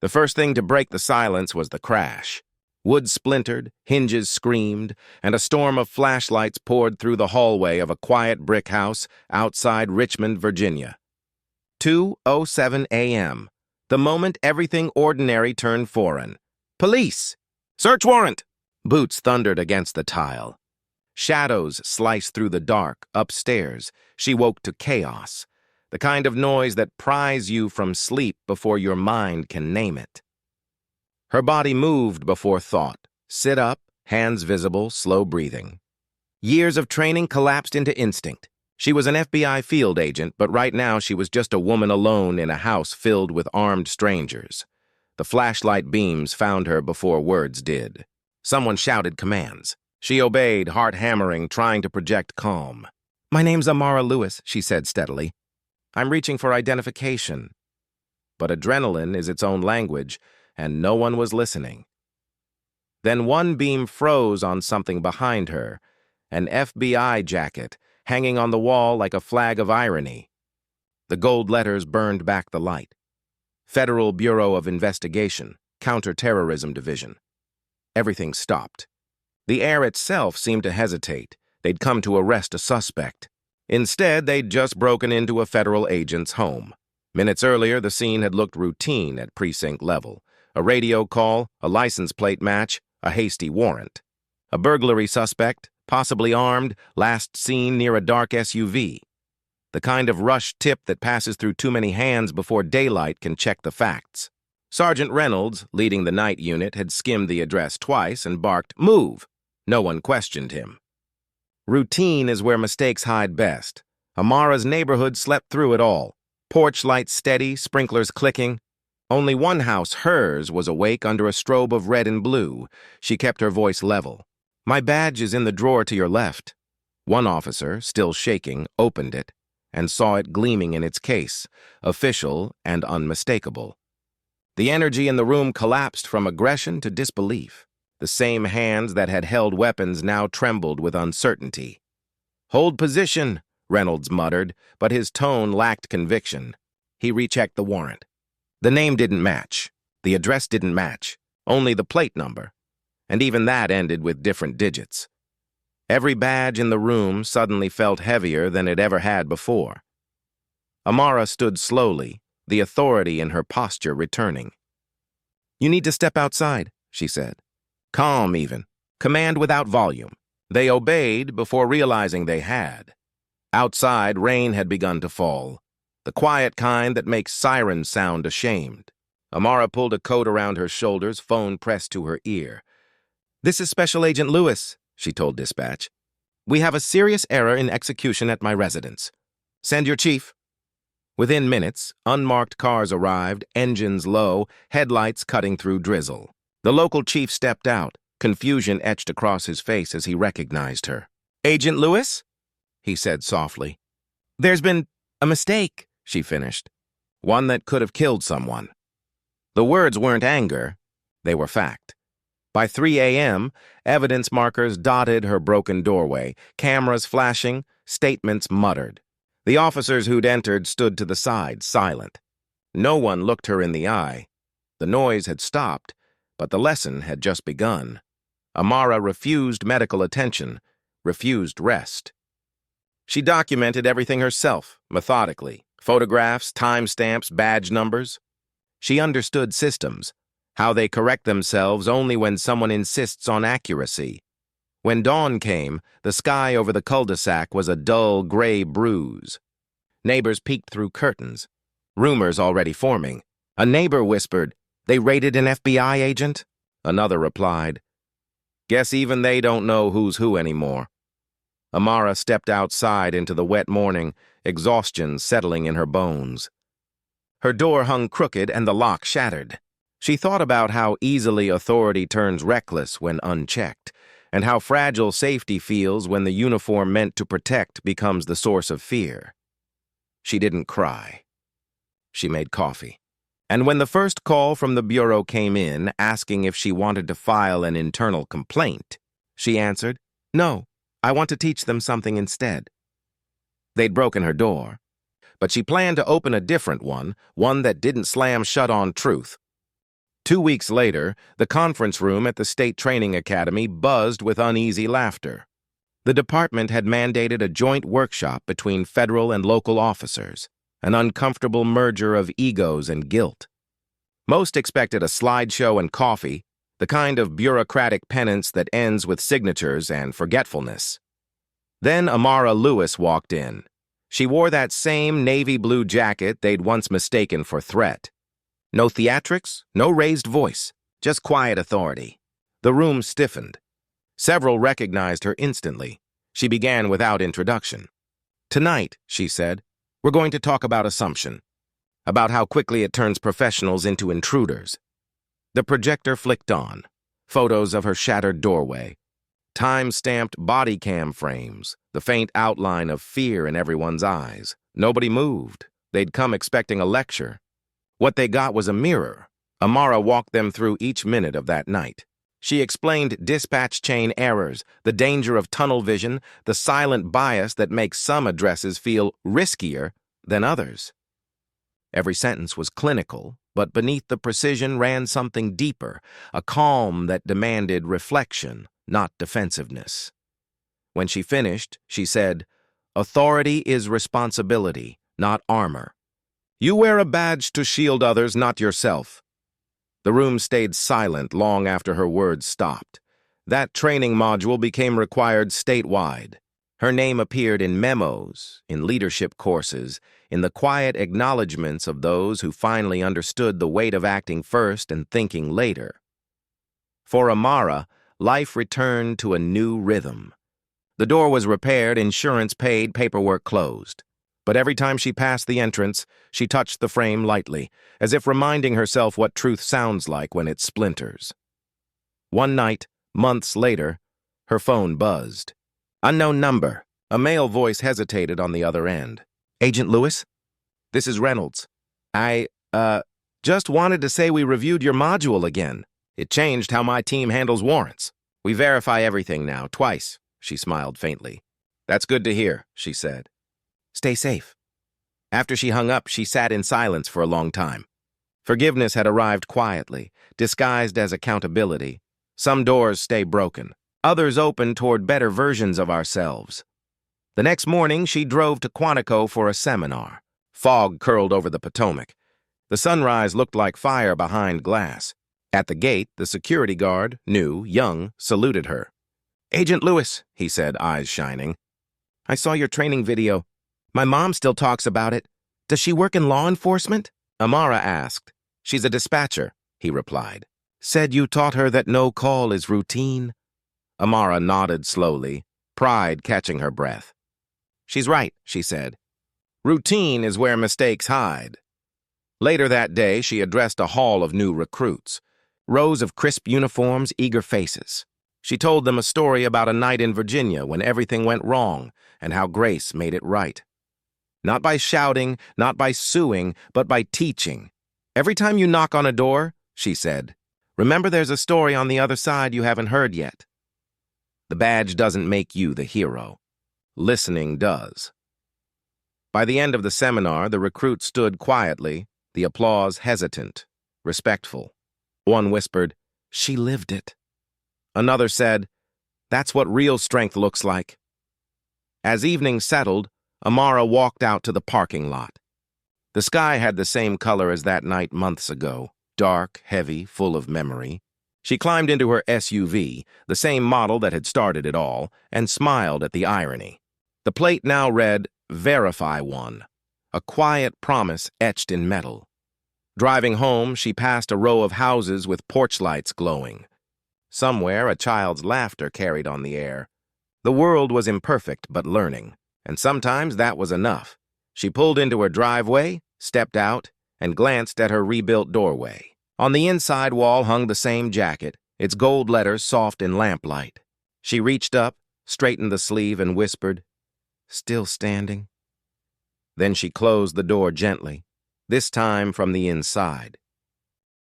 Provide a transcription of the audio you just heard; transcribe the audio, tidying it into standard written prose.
The first thing to break the silence was the crash. Wood splintered, hinges screamed, and a storm of flashlights poured through the hallway of a quiet brick house outside Richmond, Virginia. 2:07 a.m., the moment everything ordinary turned foreign. Police! Search warrant! Boots thundered against the tile. Shadows sliced through the dark. Upstairs, she woke to chaos, the kind of noise that pries you from sleep before your mind can name it. Her body moved before thought. Sit up, hands visible, slow breathing. Years of training collapsed into instinct. She was an FBI field agent, but right now she was just a woman alone in a house filled with armed strangers. The flashlight beams found her before words did. Someone shouted commands. She obeyed, heart hammering, trying to project calm. "My name's Amara Lewis," she said steadily. "I'm reaching for identification." But adrenaline is its own language, and no one was listening. Then one beam froze on something behind her, an FBI jacket hanging on the wall like a flag of irony. The gold letters burned back the light. Federal Bureau of Investigation, Counterterrorism Division. Everything stopped. The air itself seemed to hesitate. They'd come to arrest a suspect. Instead, they'd just broken into a federal agent's home. Minutes earlier, the scene had looked routine at precinct level. A radio call, a license plate match, a hasty warrant. A burglary suspect, possibly armed, last seen near a dark SUV. The kind of rushed tip that passes through too many hands before daylight can check the facts. Sergeant Reynolds, leading the night unit, had skimmed the address twice and barked, "Move!" No one questioned him. Routine is where mistakes hide best. Amara's neighborhood slept through it all. Porch lights steady, sprinklers clicking. Only one house, hers, was awake under a strobe of red and blue. She kept her voice level. "My badge is in the drawer to your left." One officer, still shaking, opened it and saw it gleaming in its case, official and unmistakable. The energy in the room collapsed from aggression to disbelief. The same hands that had held weapons now trembled with uncertainty. "Hold position," Reynolds muttered, but his tone lacked conviction. He rechecked the warrant. The name didn't match. The address didn't match. Only the plate number. And even that ended with different digits. Every badge in the room suddenly felt heavier than it ever had before. Amara stood slowly, the authority in her posture returning. "You need to step outside," she said. Calm even. Command without volume. They obeyed before realizing they had. Outside, rain had begun to fall. The quiet kind that makes sirens sound ashamed. Amara pulled a coat around her shoulders, phone pressed to her ear. "This is Special Agent Lewis," she told dispatch. "We have a serious error in execution at my residence. Send your chief." Within minutes, unmarked cars arrived, engines low, headlights cutting through drizzle. The local chief stepped out, confusion etched across his face as he recognized her. "Agent Lewis?" he said softly. "There's been a mistake," she finished. One that could have killed someone. The words weren't anger, they were fact. By 3 a.m., evidence markers dotted her broken doorway, cameras flashing, statements muttered. The officers who'd entered stood to the side, silent. No one looked her in the eye. The noise had stopped, but the lesson had just begun. Amara refused medical attention, refused rest. She documented everything herself, methodically. Photographs, timestamps, badge numbers. She understood systems, how they correct themselves only when someone insists on accuracy. When dawn came, the sky over the cul-de-sac was a dull gray bruise. Neighbors peeked through curtains. Rumors already forming. A neighbor whispered, "They raided an FBI agent?" Another replied, "Guess even they don't know who's who anymore." Amara stepped outside into the wet morning, exhaustion settling in her bones. Her door hung crooked and the lock shattered. She thought about how easily authority turns reckless when unchecked, and how fragile safety feels when the uniform meant to protect becomes the source of fear. She didn't cry. She made coffee. And when the first call from the bureau came in, asking if she wanted to file an internal complaint, she answered, "No, I want to teach them something instead." They'd broken her door, but she planned to open a different one that didn't slam shut on truth. 2 weeks later, the conference room at the State Training Academy buzzed with uneasy laughter. The department had mandated a joint workshop between federal and local officers, an uncomfortable merger of egos and guilt. Most expected a slideshow and coffee, the kind of bureaucratic penance that ends with signatures and forgetfulness. Then Amara Lewis walked in. She wore that same navy blue jacket they'd once mistaken for threat. No theatrics, no raised voice, just quiet authority. The room stiffened. Several recognized her instantly. She began without introduction. "Tonight," she said, "we're going to talk about assumption, about how quickly it turns professionals into intruders." The projector flicked on. Photos of her shattered doorway, time-stamped body cam frames, the faint outline of fear in everyone's eyes. Nobody moved. They'd come expecting a lecture. What they got was a mirror. Amara walked them through each minute of that night. She explained dispatch chain errors, the danger of tunnel vision, the silent bias that makes some addresses feel riskier than others. Every sentence was clinical, but beneath the precision ran something deeper, a calm that demanded reflection, not defensiveness. When she finished, she said, "Authority is responsibility, not armor. You wear a badge to shield others, not yourself." The room stayed silent long after her words stopped. That training module became required statewide. Her name appeared in memos, in leadership courses, in the quiet acknowledgments of those who finally understood the weight of acting first and thinking later. For Amara, life returned to a new rhythm. The door was repaired, insurance paid, paperwork closed. But every time she passed the entrance, she touched the frame lightly, as if reminding herself what truth sounds like when it splinters. One night, months later, her phone buzzed. "Unknown number." A male voice hesitated on the other end. "Agent Lewis? This is Reynolds. I, just wanted to say we reviewed your module again. It changed how my team handles warrants. We verify everything now, twice." She smiled faintly. "That's good to hear," she said. "Stay safe." After she hung up, she sat in silence for a long time. Forgiveness had arrived quietly, disguised as accountability. Some doors stay broken. Others open toward better versions of ourselves. The next morning, she drove to Quantico for a seminar. Fog curled over the Potomac. The sunrise looked like fire behind glass. At the gate, the security guard, new, young, saluted her. "Agent Lewis," he said, eyes shining. "I saw your training video. My mom still talks about it. Does she work in law enforcement?" Amara asked. "She's a dispatcher," he replied. "Said you taught her that no call is routine?" Amara nodded slowly, pride catching her breath. "She's right," she said. "Routine is where mistakes hide." Later that day, she addressed a hall of new recruits. Rows of crisp uniforms, eager faces. She told them a story about a night in Virginia when everything went wrong and how grace made it right. Not by shouting, not by suing, but by teaching. "Every time you knock on a door," she said, "remember there's a story on the other side you haven't heard yet." The badge doesn't make you the hero. Listening does. By the end of the seminar, the recruits stood quietly, the applause hesitant, respectful. One whispered, "She lived it." Another said, "That's what real strength looks like." As evening settled, Amara walked out to the parking lot. The sky had the same color as that night months ago, dark, heavy, full of memory. She climbed into her SUV, the same model that had started it all, and smiled at the irony. The plate now read, "Verify One," a quiet promise etched in metal. Driving home, she passed a row of houses with porch lights glowing. Somewhere, a child's laughter carried on the air. The world was imperfect but learning, and sometimes that was enough. She pulled into her driveway, stepped out, and glanced at her rebuilt doorway. On the inside wall hung the same jacket, its gold letters soft in lamplight. She reached up, straightened the sleeve, and whispered, "Still standing?" Then she closed the door gently, this time from the inside.